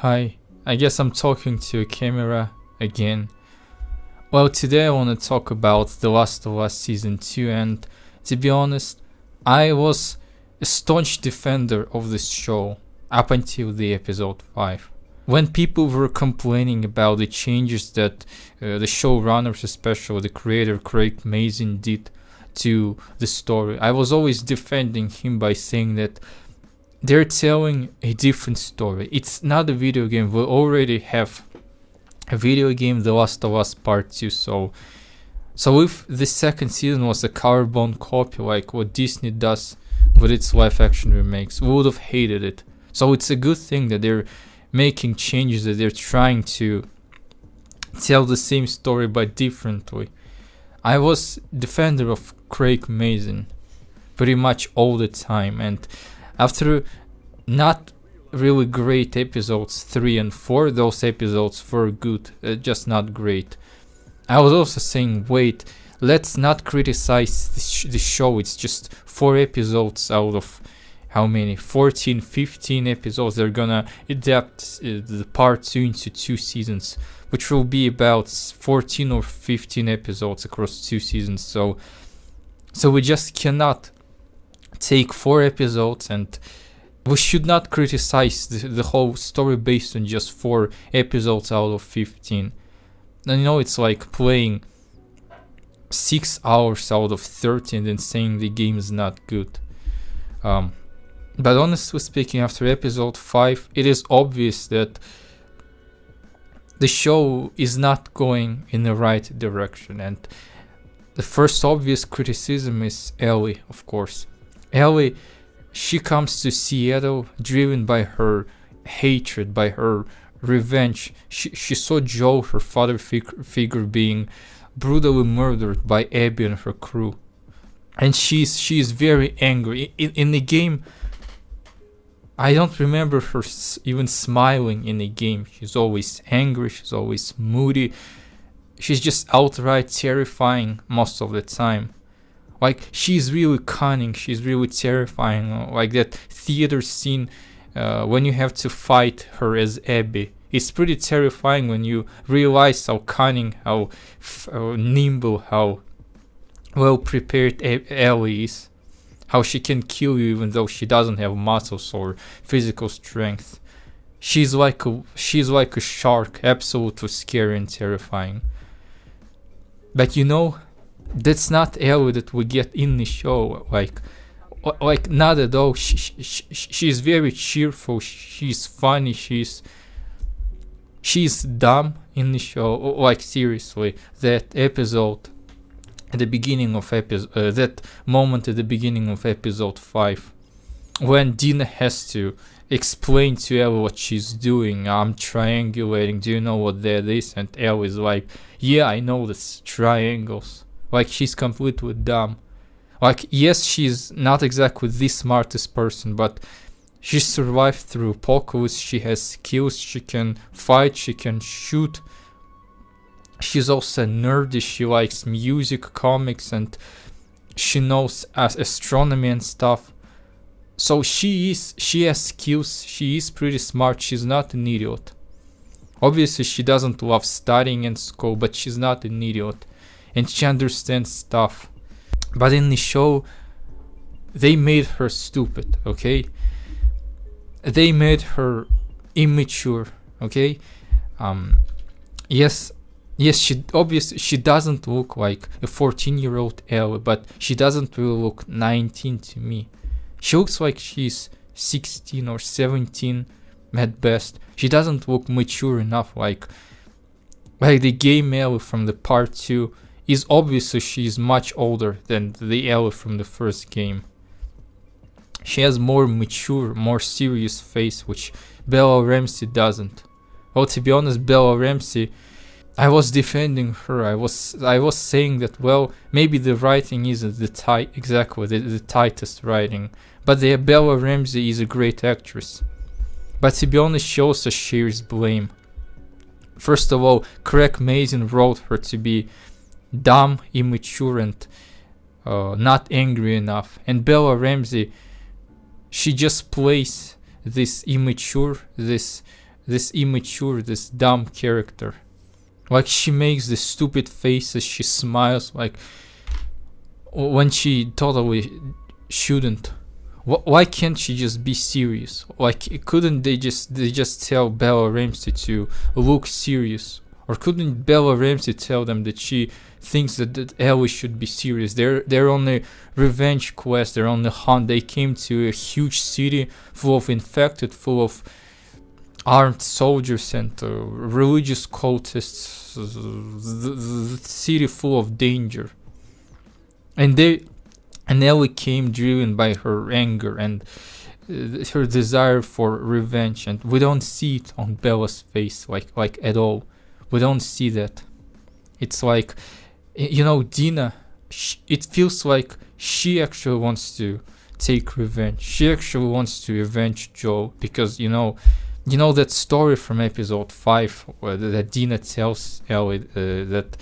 Hi, I guess I'm talking to a camera again. Well, today I want to talk about The Last of Us Season 2, and to be honest, I was a staunch defender of this show up until the episode 5. When people were complaining about the changes that the showrunners, especially the creator Crain Mazin, did to the story, I was always defending him by saying that they're telling a different story. It's not a video game. We already have a video game, The Last of Us Part 2. So if the second season was a carbon copy like what Disney does with its live action remakes, we would have hated it. So it's a good thing that they're making changes, that they're trying to tell the same story but differently. I was defender of Crain Mazin pretty much all the time, and after not really great episodes 3 and 4, those episodes were good, just not great. I was also saying, wait, let's not criticize the show. It's just 4 episodes out of how many? 14, 15 episodes. They're gonna adapt the part 2 into 2 seasons, which will be about 14 or 15 episodes across 2 seasons. So we just cannot take 4 episodes, and we should not criticize the whole story based on just 4 episodes out of 15. And it's like playing 6 hours out of 30 and then saying the game is not good. But honestly speaking, after episode 5, it is obvious that the show is not going in the right direction, and the first obvious criticism is Ellie, of course. Ellie, she comes to Seattle driven by her hatred, by her revenge. She saw Joe, her father figure, being brutally murdered by Abby and her crew, and she is very angry. In the game, I don't remember her even smiling in the game. She's always angry, she's always moody. She's just outright terrifying most of the time. Like, she's really cunning, she's really terrifying. Like that theater scene when you have to fight her as Abby. It's pretty terrifying when you realize how cunning, how nimble, how well prepared Ellie is. How she can kill you even though she doesn't have muscles or physical strength. She's like a shark, absolutely scary and terrifying. But that's not Ellie that we get in the show. Like not at all. She's very cheerful. She's funny. She's dumb in the show. Like, seriously, that episode at the beginning of that moment at the beginning of episode 5, when Dina has to explain to Ellie what she's doing. I'm triangulating. Do you know what that is? And Ellie's like, yeah, I know this, triangles. Like, she's completely dumb. Like, yes, she's not exactly the smartest person, but she survived through apocalypse. She has skills. She can fight. She can shoot. She's also nerdy. She likes music, comics, and she knows astronomy and stuff. So she has skills. She is pretty smart. She's not an idiot. Obviously, she doesn't love studying in school, but she's not an idiot, and she understands stuff. But in the show, they made her stupid. Okay, they made her immature. Okay, Yes, she doesn't look like a 14-year-old Ellie, but she doesn't really look 19 to me. She looks like she's 16 or 17 at best. She doesn't look mature enough. Like the game Ellie from the part 2 is obviously she's much older than the Ellie from the first game. She has more mature, more serious face, which Bella Ramsey doesn't. Well, to be honest, Bella Ramsey, I was defending her. I was saying that, well, maybe the writing isn't the tightest writing, but the Bella Ramsey is a great actress. But to be honest, she also shares blame. First of all, Crain Mazin wrote her to be dumb, immature, and not angry enough. And Bella Ramsey, she just plays this immature, this this immature, this dumb character. Like, she makes the stupid faces, she smiles like when she totally shouldn't. Why can't she just be serious? Like, couldn't they just tell Bella Ramsey to look serious? Or couldn't Bella Ramsey tell them that she thinks that Ellie should be serious? They're on a revenge quest, they're on the hunt. They came to a huge city full of infected, full of armed soldiers and religious cultists, the city full of danger. And Ellie came driven by her anger and her desire for revenge, and we don't see it on Bella's face like at all. We don't see that. It's like, Dina, it feels like she actually wants to take revenge. She actually wants to avenge Joe, because you know that story from episode 5 where that Dina tells Ellie that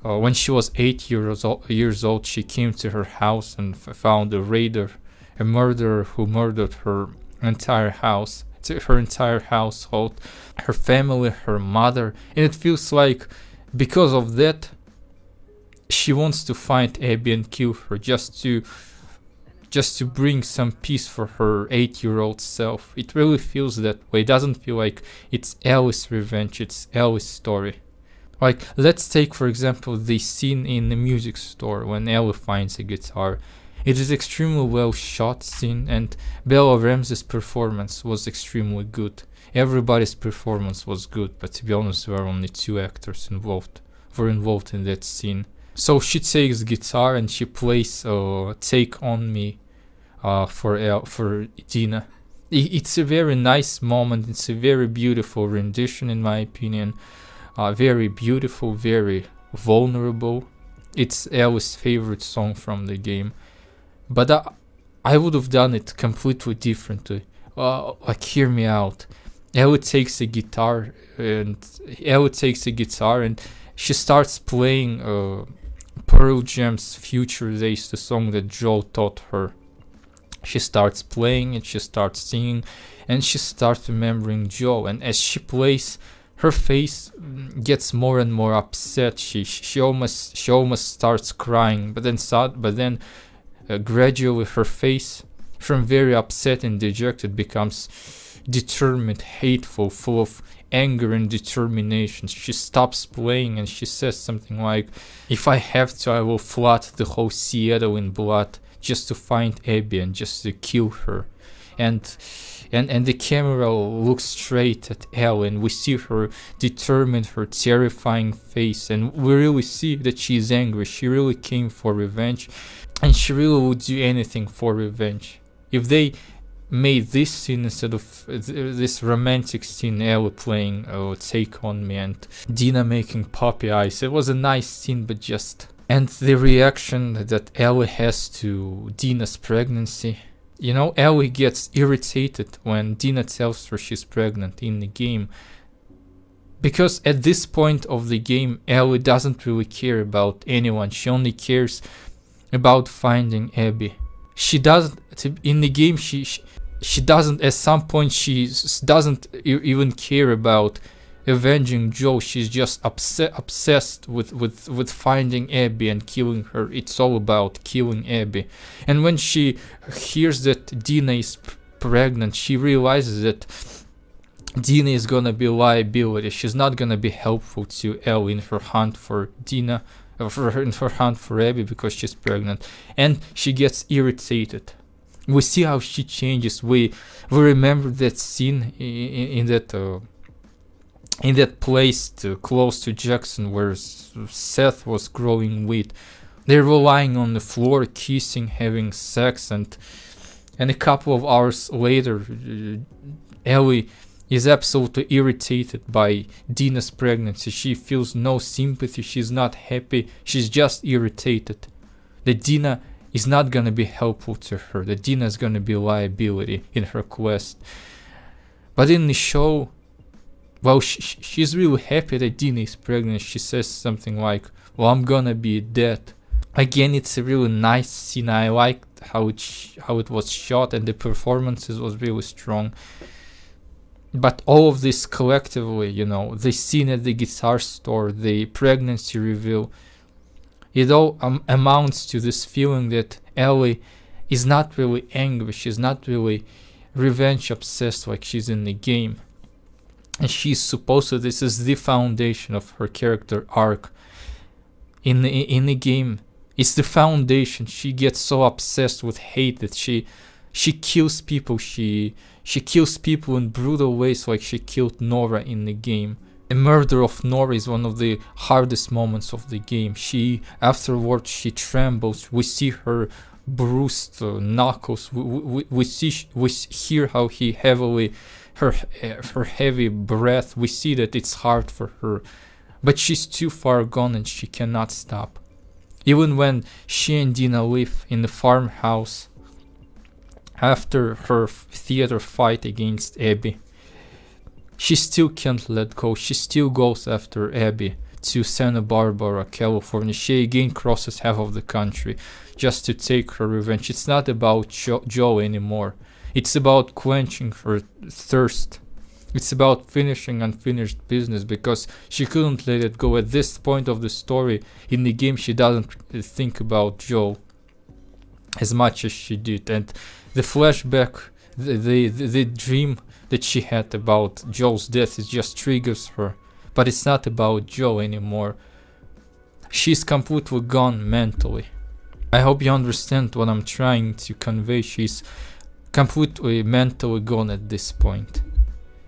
when she was 8 years old, she came to her house and found a raider, a murderer who murdered her entire house, her entire household, her family, her mother. And it feels like because of that, she wants to find Abby and kill her, just to bring some peace for her 8-year-old self. It really feels that way. It doesn't feel like it's Ellie's revenge, it's Ellie's story. Like, let's take for example the scene in the music store when Ellie finds a guitar. It is extremely well shot scene, and Bella Ramsey's performance was extremely good. Everybody's performance was good, but to be honest, there were only 2 actors involved in that scene. So she takes guitar and she plays "Take on Me" for Dina. It's a very nice moment. It's a very beautiful rendition, in my opinion. Very beautiful, very vulnerable. It's Ellie's favorite song from the game, but I would have done it completely differently. Like, hear me out. Ellie takes a guitar and she starts playing Pearl Jam's "Future Days," the song that Joel taught her. She starts playing and she starts singing and she starts remembering Joel. And as she plays, her face gets more and more upset. She almost starts crying. But then gradually her face, from very upset and dejected, becomes determined, hateful, full of anger and determination. She stops playing and she says something like, "If I have to, I will flood the whole Seattle in blood just to find Abby and just to kill her." And the camera looks straight at Ellie, and we see her determined, her terrifying face, and we really see that she is angry. She really came for revenge, and she really would do anything for revenge. If they made this scene instead of this romantic scene, Ellie playing "Take on Me" and Dina making puppy eyes, it was a nice scene, but just... And the reaction that Ellie has to Dina's pregnancy. Ellie gets irritated when Dina tells her she's pregnant in the game, because at this point of the game, Ellie doesn't really care about anyone. She only cares about finding Abby. She doesn't, in the game, she doesn't, at some point, she doesn't even care about avenging Joe. She's just obsessed with finding Abby and killing her. It's all about killing Abby. And when she hears that Dina is pregnant, she realizes that Dina is gonna be a liability. She's not gonna be helpful to Ellie in her hunt for Dina, in her hunt for Abby, because she's pregnant, and she gets irritated. We see how she changes. We remember that scene in that place close to Jackson where Seth was growing wheat. They were lying on the floor, kissing, having sex, and a couple of hours later, Ellie is absolutely irritated by Dina's pregnancy. She feels no sympathy. She's not happy. She's just irritated that Dina is not gonna be helpful to her, that Dina is gonna be a liability in her quest. But in the show, well, she's really happy that Dina is pregnant. She says something like, "Well, I'm gonna be dead." Again, it's a really nice scene. I liked how it was shot, and the performances was really strong. But all of this collectively, the scene at the guitar store, the pregnancy reveal, it all amounts to this feeling that Ellie is not really angry, she's not really revenge obsessed like she's in the game. And she's supposed to, this is the foundation of her character arc. In the game, it's the foundation. She gets so obsessed with hate that she kills people. She kills people in brutal ways, like she killed Nora in the game. The murder of Nora is one of the hardest moments of the game. Afterwards she trembles. We see her bruised knuckles. We hear how he heavily, her heavy breath. We see that it's hard for her, but she's too far gone and she cannot stop. Even when she and Dina live in the farmhouse after her theater fight against Abby, she still can't let go. She still goes after Abby to Santa Barbara, California. She again crosses half of the country just to take her revenge. It's not about Joe anymore. It's about quenching her thirst. It's about finishing unfinished business, because she couldn't let it go. At this point of the story, in the game, she doesn't think about Joe as much as she did. And the flashback, the dream that she had about Joe's death, it just triggers her. But it's not about Joe anymore. She's completely gone mentally. I hope you understand what I'm trying to convey. She's completely mentally gone at this point.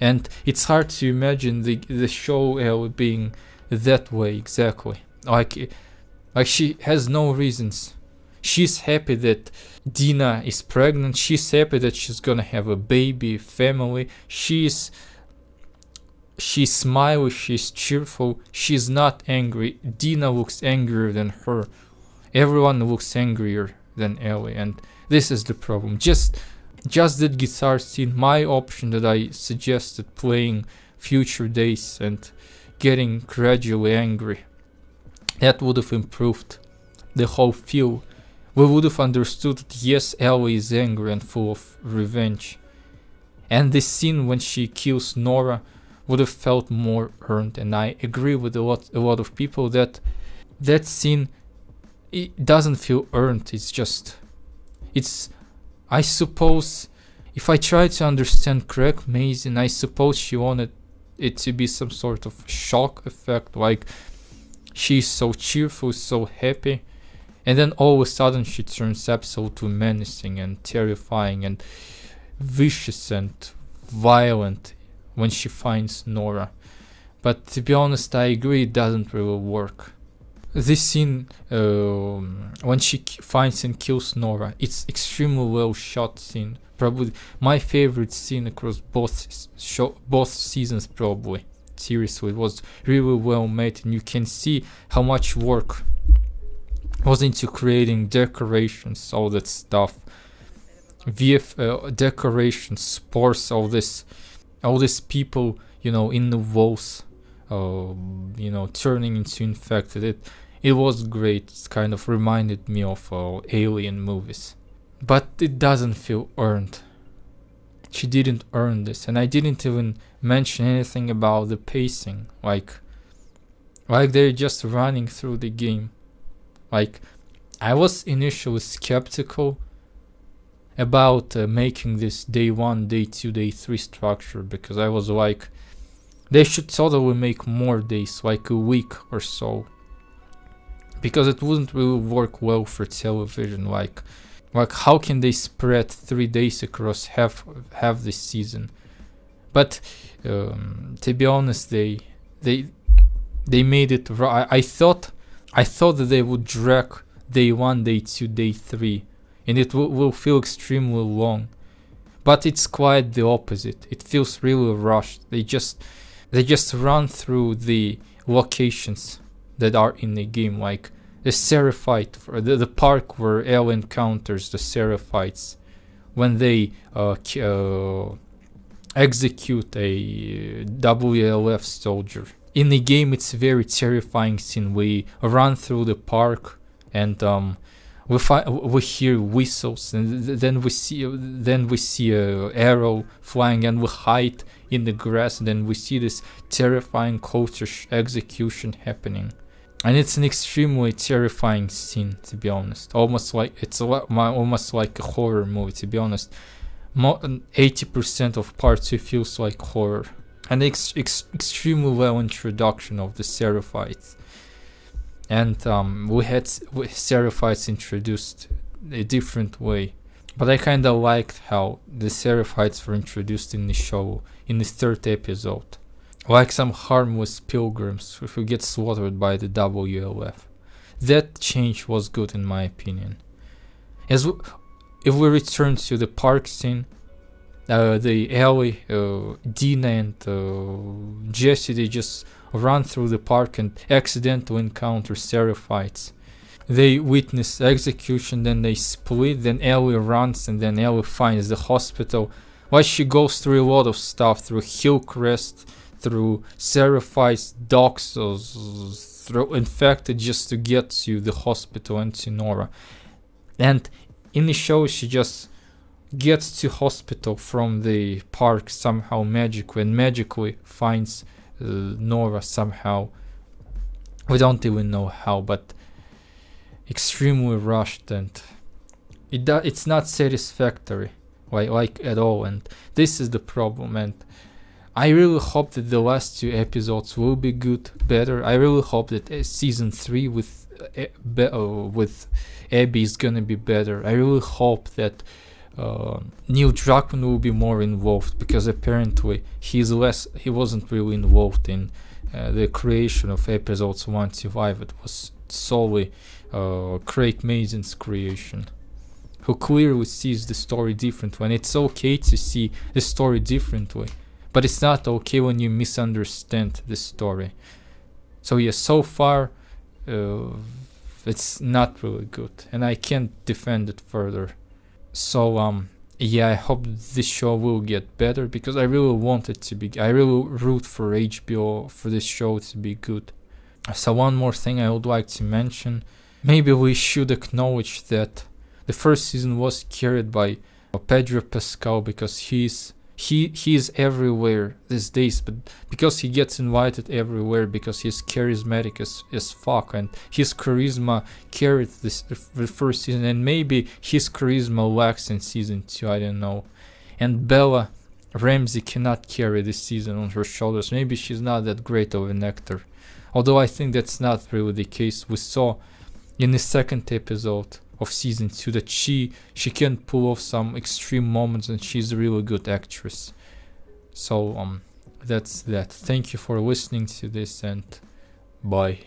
And it's hard to imagine the show being that way exactly. Like she has no reasons. She's happy that Dina is pregnant. She's happy that she's gonna have a baby, family. She's smiley, she's cheerful, she's not angry. Dina looks angrier than her. Everyone looks angrier than Ellie, and this is the problem. Just that guitar scene, my option that I suggested, playing Future Days and getting gradually angry, that would have improved the whole feel. We would have understood that yes, Ellie is angry and full of revenge. And this scene when she kills Nora would have felt more earned, and I agree with a lot of people that scene, it doesn't feel earned. I suppose, if I try to understand Crain Mazin, I suppose she wanted it to be some sort of shock effect, like she's so cheerful, so happy, and then all of a sudden she turns absolutely menacing and terrifying and vicious and violent when she finds Nora. But to be honest, I agree, it doesn't really work. This scene, when she finds and kills Nora, it's extremely well shot scene. Probably my favorite scene across both seasons, probably. Seriously, it was really well made, and you can see how much work was into creating decorations, all that stuff. Decorations, spores, all this people, in the walls, turning into infected. It was great. It kind of reminded me of Alien movies. But it doesn't feel earned. She didn't earn this, and I didn't even mention anything about the pacing. Like they're just running through the game. Like, I was initially skeptical about making this day 1, day 2, day 3 structure, because I was like, they should totally make more days, like a week or so, because it wouldn't really work well for television. Like how can they spread 3 days across half the season? But to be honest, they made it right. I thought that they would drag day 1, day 2, day 3, and it will feel extremely long. But it's quite the opposite. It feels really rushed. They just run through the locations that are in the game, like the Seraphite, the park where Elle encounters the Seraphites when they execute a WLF soldier. In the game, it's a very terrifying scene. We run through the park, and we hear whistles, and then we see a arrow flying, and we hide in the grass, and then we see this terrifying culture execution happening. And it's an extremely terrifying scene, to be honest. Almost like almost like a horror movie, to be honest. 80% of part 2 feels like horror. And extremely well introduction of the Seraphites. And we had Seraphites introduced a different way. But I kinda liked how the Seraphites were introduced in the show, in the 3rd episode. Like some harmless pilgrims who get slaughtered by the WLF. That change was good in my opinion. If we return to the park scene, the Ellie, Dina and Jesse, they just run through the park and accidentally encounter Seraphites. They witness execution, then they split, then Ellie runs, and then Ellie finds the hospital. While she goes through a lot of stuff, through Hillcrest, through Seraphites, Doxos, through Infected, just to get to the hospital and to Nora. And in the show, she just gets to hospital from the park somehow magically, and magically finds Nora somehow. We don't even know how, but extremely rushed, and it's not satisfactory, like at all. And this is the problem. And I really hope that the last 2 episodes will be better. I really hope that season 3 with Abby is gonna be better. I really hope that Neil Druckmann will be more involved, because apparently he wasn't really involved in the creation of episodes 1 to 5. It was solely Crain Mazin's creation, who clearly sees the story differently. And it's okay to see the story differently, but it's not okay when you misunderstand the story. So yeah, so far it's not really good, and I can't defend it further. So yeah, I hope this show will get better, because I really want it to be. I really root for HBO for this show to be good. So one more thing I would like to mention. Maybe we should acknowledge that the first season was carried by Pedro Pascal, because he's everywhere these days, but because he gets invited everywhere, because he's charismatic as fuck, and his charisma carried the first season, and maybe his charisma lacks in season 2, I don't know. And Bella Ramsey cannot carry this season on her shoulders. Maybe she's not that great of an actor, although I think that's not really the case. We saw in the 2nd episode of season 2 that she can pull off some extreme moments, and she's a really good actress. So that's that. Thank you for listening to this, and bye.